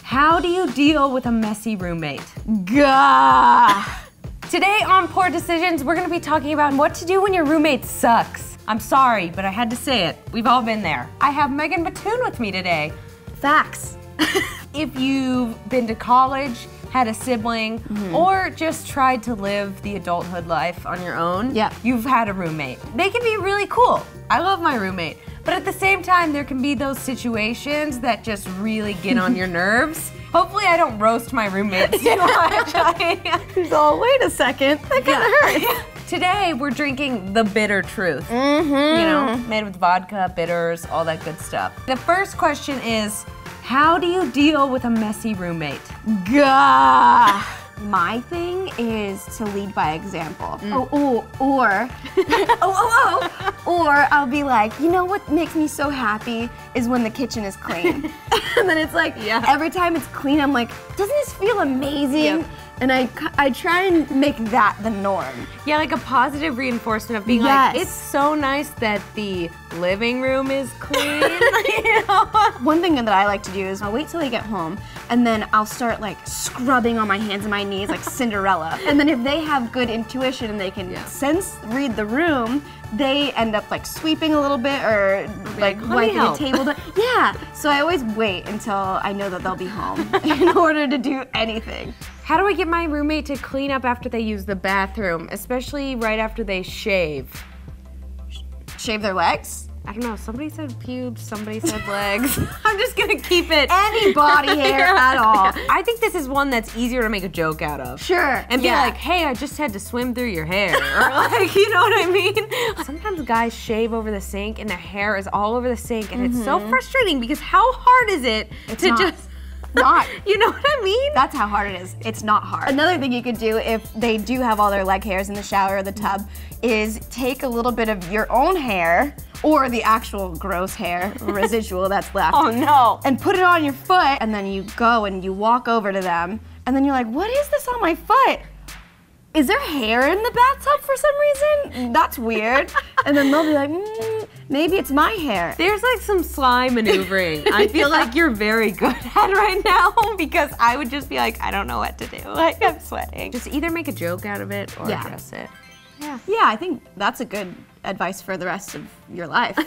How do you deal with a messy roommate? Gah! Today on Poor Decisions, we're gonna be talking about what to do when your roommate sucks. I'm sorry, but I had to say it. We've all been there. I have Megan Batoon with me today. Facts. If you've been to college, had a sibling, or just tried to live the adulthood life on your own, you've had a roommate. They can be really cool. I love my roommate. But at the same time, there can be those situations that just really get on your nerves. Hopefully I don't roast my roommates too much. So wait a second, that kind of hurts. Today we're drinking the bitter truth. You know, made with vodka, bitters, all that good stuff. The first question is, how do you deal with a messy roommate? Gah! My thing is to lead by example. Or I'll be like, you know what makes me so happy is when the kitchen is clean. And then it's like, every time it's clean, I'm like, doesn't this feel amazing? And I try and make that the norm. Yeah, like a positive reinforcement of being like, it's so nice that the living room is clean. You know? One thing that I like to do is I'll wait till I get home and then I'll start like scrubbing on my hands and my knees like Cinderella. And then if they have good intuition and they can read the room, they end up like sweeping a little bit or like wiping the table. So I always wait until I know that they'll be home in order to do anything. How do I get my roommate to clean up after they use the bathroom, especially right after they shave? Shave their legs? I don't know, somebody said pubes, somebody said legs. I'm just gonna keep it. Any body hair at all. I think this is one that's easier to make a joke out of. Sure. And be like, hey, I just had to swim through your hair. Or like, you know what I mean? Sometimes guys shave over the sink and their hair is all over the sink and it's so frustrating because how hard is it to just... Not. You know what I mean? That's how hard it is. It's not hard. Another thing you could do if they do have all their leg hairs in the shower or the tub is take a little bit of your own hair or the actual gross hair residual that's left. Oh no. And put it on your foot and then you go and you walk over to them and then you're like, what is this on my foot? Is there hair in the bathtub for some reason? That's weird. And then they'll be like, maybe it's my hair. There's like some sly maneuvering. I feel like you're very good at right now because I would just be like, I don't know what to do. Like, I'm sweating. Just either make a joke out of it or address it. Yeah, I think that's a good advice for the rest of your life.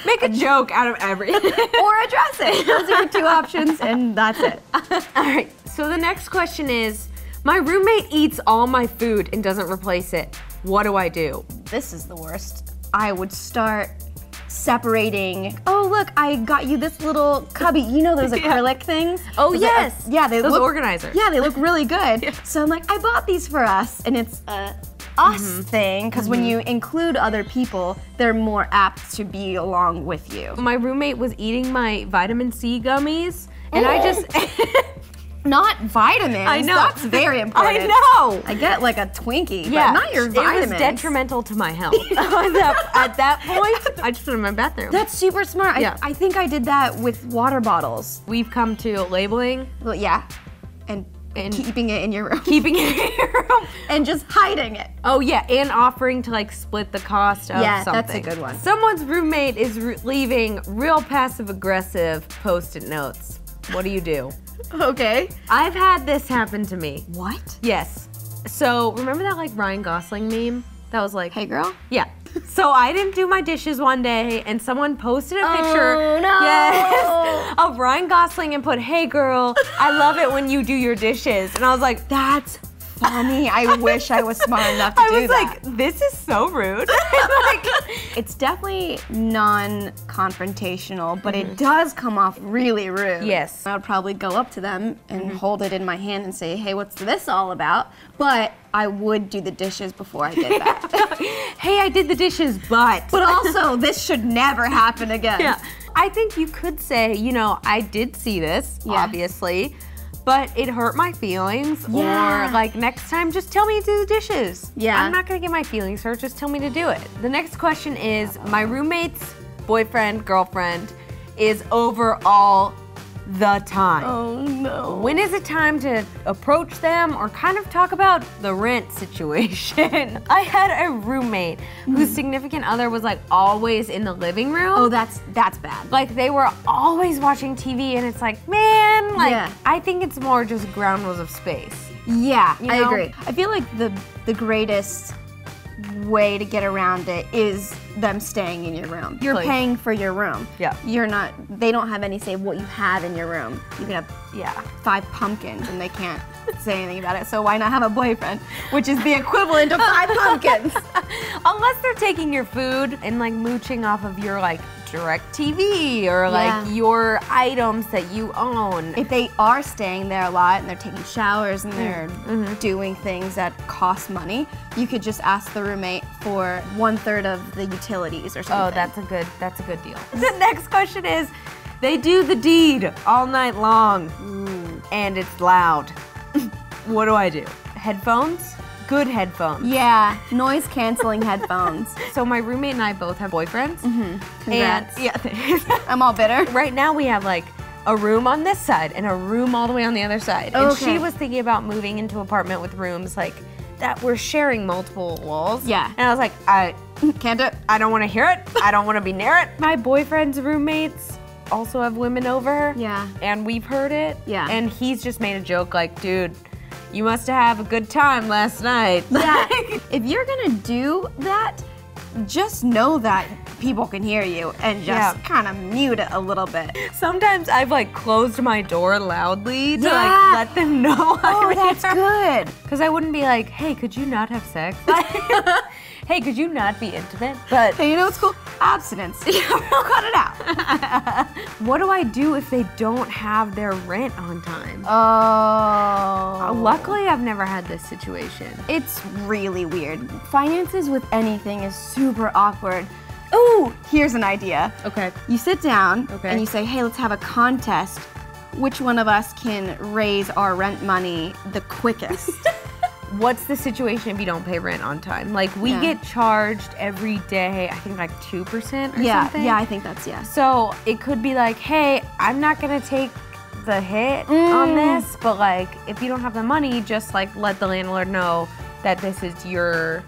Make a joke out of everything. Or address it. Those are your two options and that's it. All right, so the next question is, my roommate eats all my food and doesn't replace it. What do I do? This is the worst. I would start separating. Oh look, I got you this little cubby. You know those acrylic things? Oh yes. They those look organizers. Yeah, they look really good. So I'm like, I bought these for us, and it's a us thing because when you include other people, they're more apt to be along with you. My roommate was eating my vitamin C gummies, and I just. Not vitamins. I know. That's very important. I know. I get like a Twinkie, but not your vitamins. It was detrimental to my health. At that point, I just put them in my bathroom. That's super smart. I think I did that with water bottles. We've come to labeling. Well, yeah. And keeping it in your room. Keeping it in your room. And just hiding it. Oh yeah, and offering to like split the cost of something. That's a good one. Someone's roommate is leaving real passive-aggressive Post-it notes. What do you do? Okay. I've had this happen to me. What? Yes. So remember that like Ryan Gosling meme? That was like, hey girl? Yeah. So I didn't do my dishes one day and someone posted a picture of Ryan Gosling and put, hey girl, I love it when you do your dishes. And I was like, that's funny. I wish I was smart enough to do that. I was like, this is so rude. It's definitely non-confrontational, but it does come off really rude. Yes. I would probably go up to them and hold it in my hand and say, hey, what's this all about? But I would do the dishes before I did that. Hey, I did the dishes, but. But also, this should never happen again. Yeah. I think you could say, you know, I did see this, obviously, but it hurt my feelings, or like next time just tell me to do the dishes. Yeah. I'm not gonna get my feelings hurt, just tell me to do it. The next question is, my roommate's boyfriend, girlfriend is overall the time. Oh no. When is it time to approach them or kind of talk about the rent situation? I had a roommate whose significant other was like always in the living room. Oh, that's bad. Like they were always watching TV and it's like, man, like I think it's more just ground rules of space. Yeah, You know? I agree. I feel like the greatest way to get around it is them staying in your room. You're paying for your room. Yeah. They don't have any say of what you have in your room. You can have 5 pumpkins and they can't say anything about it. So why not have a boyfriend, which is the equivalent of 5 pumpkins? Unless they're taking your food and like mooching off of your like direct TV or like your items that you own. If they are staying there a lot and they're taking showers and they're doing things that cost money, you could just ask the roommate for 1/3 of the utilities or something. Oh, that's a good deal. The next question is, they do the deed all night long and it's loud. What do I do? Headphones? Good headphones. Yeah, noise canceling headphones. So my roommate and I both have boyfriends. Congrats. And I'm all bitter. right now we have like a room on this side and a room all the way on the other side. And she was thinking about moving into an apartment with rooms like that we're sharing multiple walls. Yeah. And I was like, Can't do it. I don't want to hear it. I don't want to be near it. My boyfriend's roommates also have women over. Yeah. And we've heard it. Yeah. And he's just made a joke like, dude, you must have a good time last night. Yeah. If you're gonna do that, just know that people can hear you and just kind of mute it a little bit. Sometimes I've like closed my door loudly to like let them know I'm that's here. good. Because I wouldn't be like, hey, could you not have sex? Hey, could you not be intimate? But Hey, you know what's cool? Abstinence. We'll cut it out. what do I do if they don't have their rent on time? Oh. Luckily, I've never had this situation. It's really weird. Finances with anything is super awkward. Ooh, here's an idea. Okay. You sit down Okay. and you say, hey, let's have a contest. Which one of us can raise our rent money the quickest? What's the situation if you don't pay rent on time? Like, we get charged every day, I think like 2% or something. Yeah, I think that's So it could be like, hey, I'm not gonna take the hit on this, but like, if you don't have the money, just like let the landlord know that this is your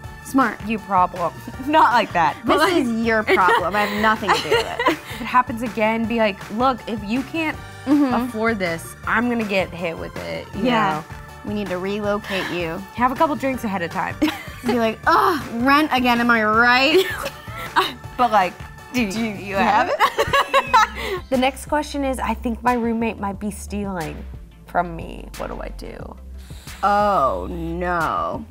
problem. Not like that. This is your problem. I have nothing to do with it. If it happens again, be like, look, if you can't afford this, I'm gonna get hit with it. You know? We need to relocate you. Have a couple drinks ahead of time. Be like, oh, rent again, am I right? But like, do you have it? The next question is, I think my roommate might be stealing from me. What do I do? Oh, no.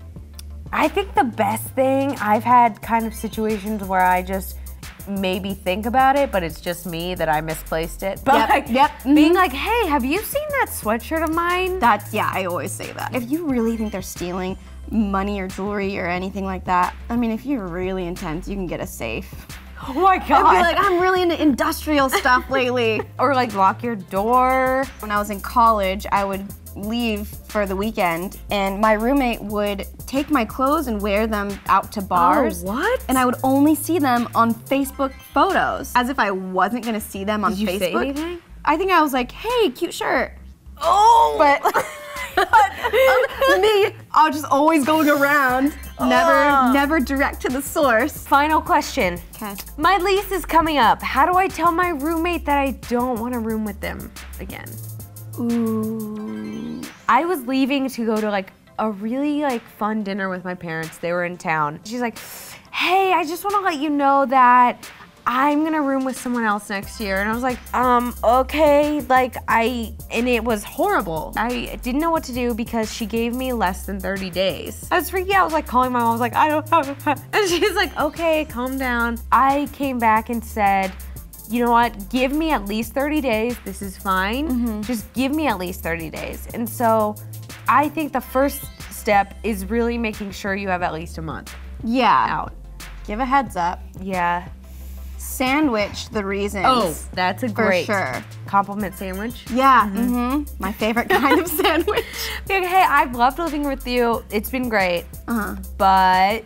I think the best thing, I've had kind of situations where I just maybe think about it, but it's just me that I misplaced it. But being like, hey, have you seen that sweatshirt of mine? I always say that. If you really think they're stealing money or jewelry or anything like that, I mean, if you're really intense, you can get a safe. Oh my God. I'd be like, I'm really into industrial stuff lately. Or like lock your door. When I was in college, I would leave for the weekend and my roommate would take my clothes and wear them out to bars. Oh, what? And I would only see them on Facebook photos. As if I wasn't gonna see them on Facebook. Did you say anything? I think I was like, hey, cute shirt. Oh! But me, I was just always going around. Never direct to the source. Final question. Okay. My lease is coming up. How do I tell my roommate that I don't want to room with them again? Ooh. I was leaving to go to like a really like fun dinner with my parents. They were in town. She's like, hey, I just want to let you know that I'm gonna room with someone else next year. And I was like, okay. Like and it was horrible. I didn't know what to do because she gave me less than 30 days. I was freaking out. I was like calling my mom. I was like, I don't have. And she's like, okay, calm down. I came back and said, you know what, give me at least 30 days. This is fine. Just give me at least 30 days. And so I think the first step is really making sure you have at least a month out. Give a heads up. Yeah. Sandwich the reasons. Oh, that's a great sure. compliment sandwich. Yeah, my favorite kind of sandwich. Be like, hey, I've loved living with you. It's been great, but,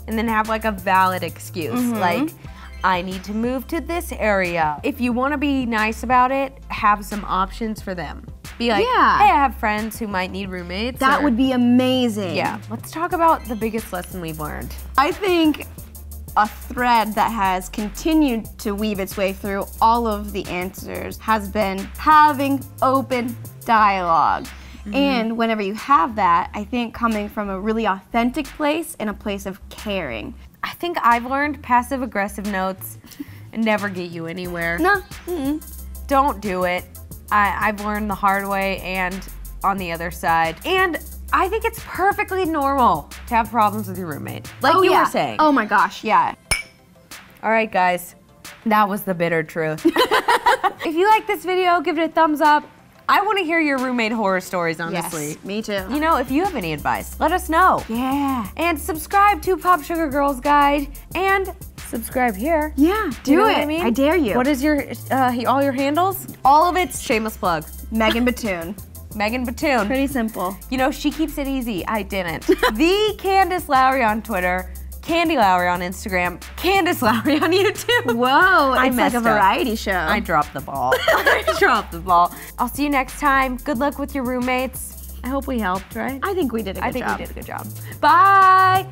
and then have like a valid excuse. Like, I need to move to this area. If you want to be nice about it, have some options for them. Be like, hey, I have friends who might need roommates. That would be amazing. Yeah, let's talk about the biggest lesson we've learned. I think a thread that has continued to weave its way through all of the answers has been having open dialogue. And whenever you have that, I think coming from a really authentic place and a place of caring. I think I've learned passive-aggressive notes never get you anywhere. No. Don't do it. I've learned the hard way and on the other side. And I think it's perfectly normal to have problems with your roommate. Like you were saying. Oh my gosh, yeah. All right, guys. That was the bitter truth. If you like this video, give it a thumbs up. I want to hear your roommate horror stories, honestly. Yes, me too. You know, if you have any advice, let us know. Yeah. And subscribe to Popsugar Girls Guide and subscribe here. Yeah, do it. I dare you. What is your, all your handles? All of it's Shameless plug. Megan Batoon. Megan Batoon. Pretty simple. You know, she keeps it easy. I didn't. The Candace Lowry on Twitter. Candy Lowry on Instagram, Candace Lowry on YouTube. Whoa, it's like a variety show. I dropped the ball. I dropped the ball. I'll see you next time. Good luck with your roommates. I hope we helped, right? I think we did a good job. I think we did a good job. Bye.